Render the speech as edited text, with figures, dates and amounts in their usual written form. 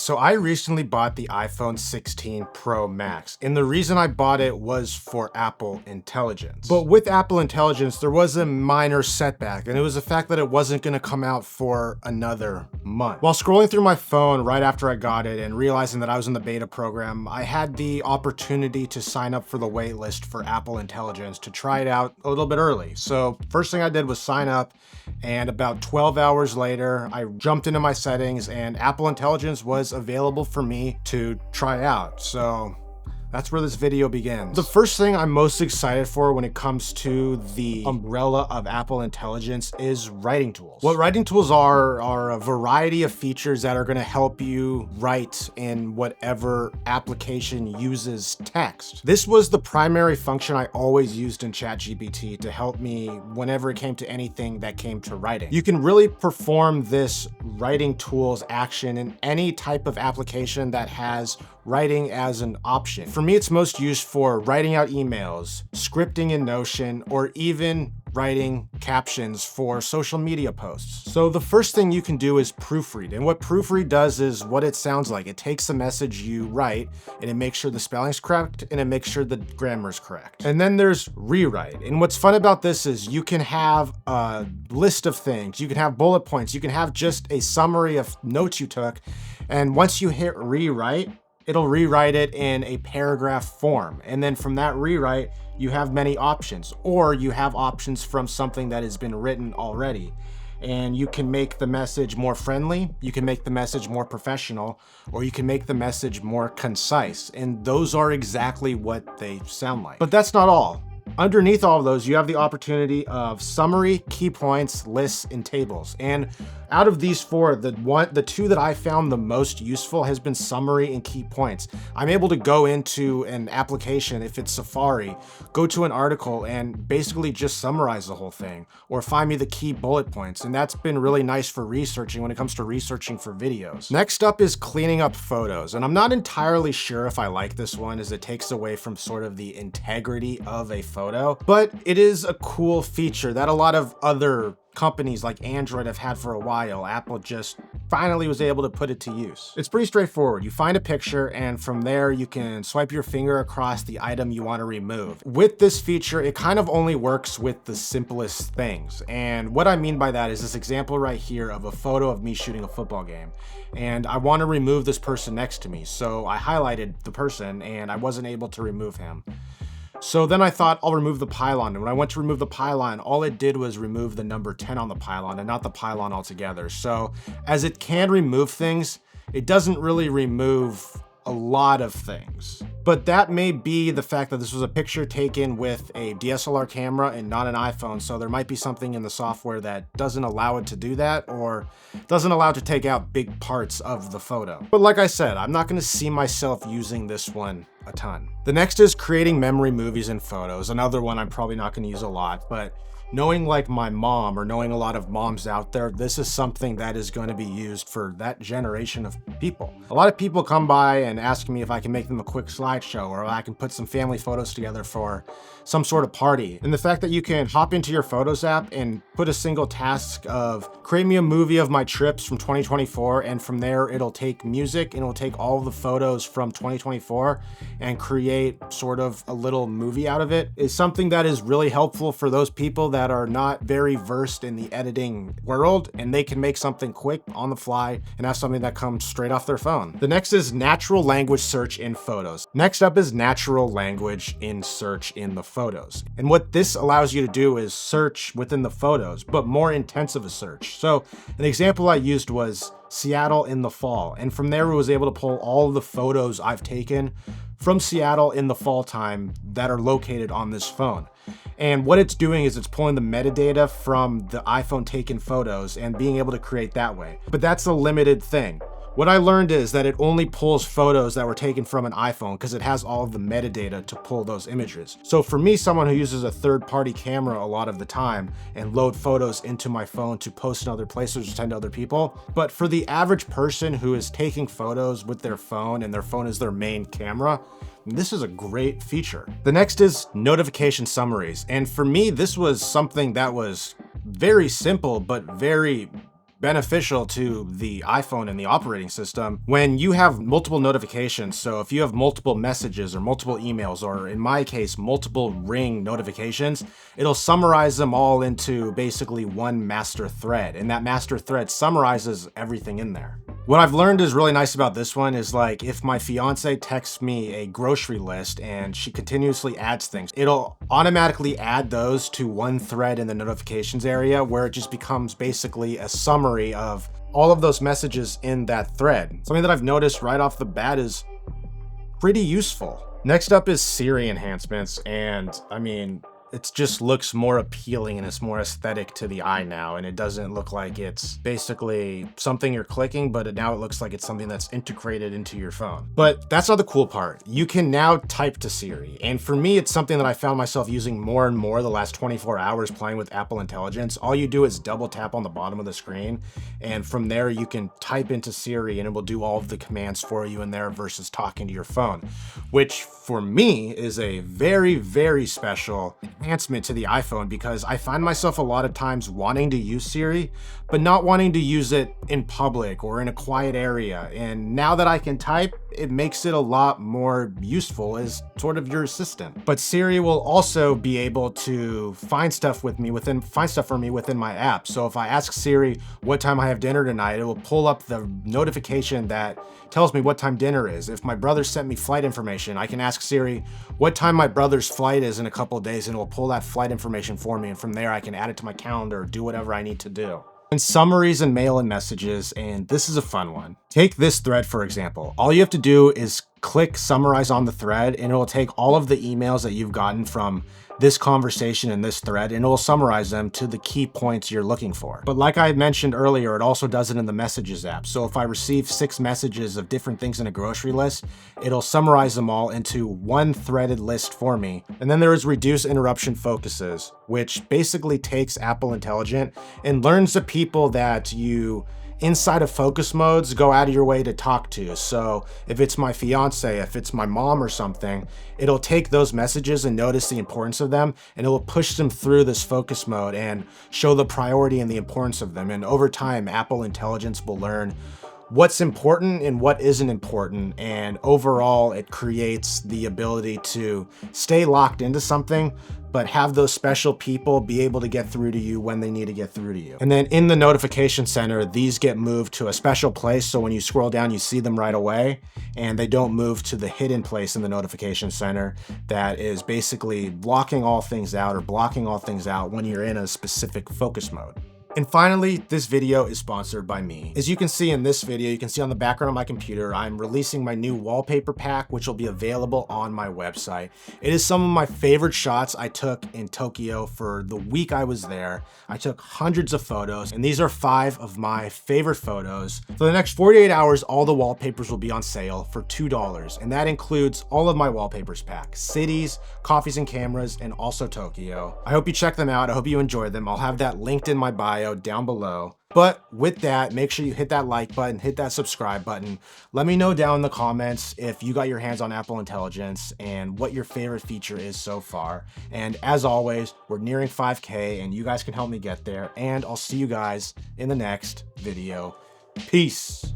so I recently bought the iPhone 16 Pro Max, and the reason I bought it was for Apple Intelligence. But with Apple Intelligence, there was a minor setback, and it was the fact that it wasn't gonna come out for another month. While scrolling through my phone right after I got it and realizing that I was in the beta program, I had the opportunity to sign up for the waitlist for Apple Intelligence to try it out a little bit early. So first thing I did was sign up, and about 12 hours later, I jumped into my settings and Apple Intelligence was available for me to try out. So that's where this video begins. The first thing I'm most excited for when it comes to the umbrella of Apple Intelligence is writing tools. What writing tools are a variety of features that are gonna help you write in whatever application uses text. This was the primary function I always used in ChatGPT to help me whenever it came to anything that came to writing. You can really perform this writing tools action in any type of application that has writing as an option. For me, it's most used for writing out emails, scripting in Notion, or even writing captions for social media posts. So the first thing you can do is proofread. And what proofread does is what it sounds like. It takes the message you write and it makes sure the spelling's correct and it makes sure the grammar's correct. And then there's rewrite. And what's fun about this is you can have a list of things, you can have bullet points, you can have just a summary of notes you took. And once you hit rewrite, it'll rewrite it in a paragraph form. And then from that rewrite, you have many options, or you have options from something that has been written already. And you can make the message more friendly, you can make the message more professional, or you can make the message more concise. And those are exactly what they sound like. But that's not all. Underneath all of those, you have the opportunity of summary, key points, lists, and tables. And out of these four, the two that I found the most useful has been summary and key points. I'm able to go into an application, if it's Safari, go to an article and basically just summarize the whole thing, or find me the key bullet points. And that's been really nice for researching when it comes to researching for videos. Next up is cleaning up photos. And I'm not entirely sure if I like this one, as it takes away from sort of the integrity of a photo, but it is a cool feature that a lot of other companies like Android have had for a while. Apple just finally was able to put it to use. It's pretty straightforward. You find a picture and from there you can swipe your finger across the item you want to remove. With this feature, it kind of only works with the simplest things. And what I mean by that is this example right here of a photo of me shooting a football game. And I want to remove this person next to me. So I highlighted the person and I wasn't able to remove him. So then I thought I'll remove the pylon. And when I went to remove the pylon, all it did was remove the number 10 on the pylon and not the pylon altogether. So as it can remove things, it doesn't really remove a lot of things. But that may be the fact that this was a picture taken with a DSLR camera and not an iPhone. So there might be something in the software that doesn't allow it to do that, or doesn't allow it to take out big parts of the photo. But like I said, I'm not gonna see myself using this one a ton. The next is creating memory movies and photos. Another one I'm probably not gonna use a lot, but knowing like my mom, or knowing a lot of moms out there, this is something that is going to be used for that generation of people. A lot of people come by and ask me if I can make them a quick slideshow, or I can put some family photos together for some sort of party. And the fact that you can hop into your Photos app and put a single task of create me a movie of my trips from 2024, and from there it'll take music and it'll take all of the photos from 2024 and create sort of a little movie out of it, is something that is really helpful for those people that are not very versed in the editing world, and they can make something quick on the fly and have something that comes straight off their phone. The next is natural language search in photos. Next up is natural language in search in the photos. And what this allows you to do is search within the photos, but more intensive a search. So an example I used was Seattle in the fall. And from there, I was able to pull all of the photos I've taken from Seattle in the fall time that are located on this phone. And what it's doing is it's pulling the metadata from the iPhone taken photos and being able to create that way. But that's a limited thing. What I learned is that it only pulls photos that were taken from an iPhone because it has all of the metadata to pull those images. So for me, someone who uses a third-party camera a lot of the time and load photos into my phone to post in other places or send to other people, but for the average person who is taking photos with their phone and their phone is their main camera, this is a great feature. The next is notification summaries. And for me, this was something that was very simple, but very beneficial to the iPhone and the operating system when you have multiple notifications. So if you have multiple messages or multiple emails, or in my case, multiple Ring notifications, it'll summarize them all into basically one master thread. And that master thread summarizes everything in there. What I've learned is really nice about this one is, like, if my fiance texts me a grocery list and she continuously adds things, it'll automatically add those to one thread in the notifications area, where it just becomes basically a summary of all of those messages in that thread. Something that I've noticed right off the bat is pretty useful. Next up is Siri Enhancements, and I mean, it just looks more appealing and it's more aesthetic to the eye now, and it doesn't look like it's basically something you're clicking, but now it looks like it's something that's integrated into your phone. But that's not the cool part. You can now type to Siri, and for me, it's something that I found myself using more and more the last 24 hours playing with Apple Intelligence. All you do is double tap on the bottom of the screen, and from there you can type into Siri and it will do all of the commands for you in there versus talking to your phone, which for me is a very, very special enhancement to the iPhone, because I find myself a lot of times wanting to use Siri, but not wanting to use it in public or in a quiet area. And now that I can type, it makes it a lot more useful as sort of your assistant. But Siri will also be able to find stuff for me within my app. So if I ask Siri what time I have dinner tonight, it will pull up the notification that tells me what time dinner is. If my brother sent me flight information, I can ask Siri what time my brother's flight is in a couple of days, and it will pull that flight information for me. And from there, I can add it to my calendar or do whatever I need to do. And summaries and mail and messages, and this is a fun one. Take this thread, for example. All you have to do is click summarize on the thread, and it will take all of the emails that you've gotten from this conversation in this thread, and it will summarize them to the key points you're looking for. But like I mentioned earlier, it also does it in the Messages app. So if I receive 6 messages of different things in a grocery list, it'll summarize them all into one threaded list for me. And then there is Reduce Interruption Focuses, which basically takes Apple Intelligent and learns the people that you inside of focus modes go out of your way to talk to. So if it's my fiance, if it's my mom or something, it'll take those messages and notice the importance of them, and it will push them through this focus mode and show the priority and the importance of them. And over time, Apple Intelligence will learn what's important and what isn't important, and overall it creates the ability to stay locked into something, but have those special people be able to get through to you when they need to get through to you. And then in the notification center, these get moved to a special place, so when you scroll down, you see them right away, and they don't move to the hidden place in the notification center that is basically blocking all things out or blocking all things out when you're in a specific focus mode. And finally, this video is sponsored by me. As you can see in this video, you can see on the background of my computer, I'm releasing my new wallpaper pack, which will be available on my website. It is some of my favorite shots I took in Tokyo for the week I was there. I took hundreds of photos, and these are 5 of my favorite photos. For the next 48 hours, all the wallpapers will be on sale for $2, and that includes all of my wallpapers pack, cities, coffees and cameras, and also Tokyo. I hope you check them out. I hope you enjoy them. I'll have that linked in my bio down below. But with that, make sure you hit that like button, hit that subscribe button. Let me know down in the comments if you got your hands on Apple Intelligence and what your favorite feature is so far. And as always, we're nearing 5K and you guys can help me get there. And I'll see you guys in the next video. Peace.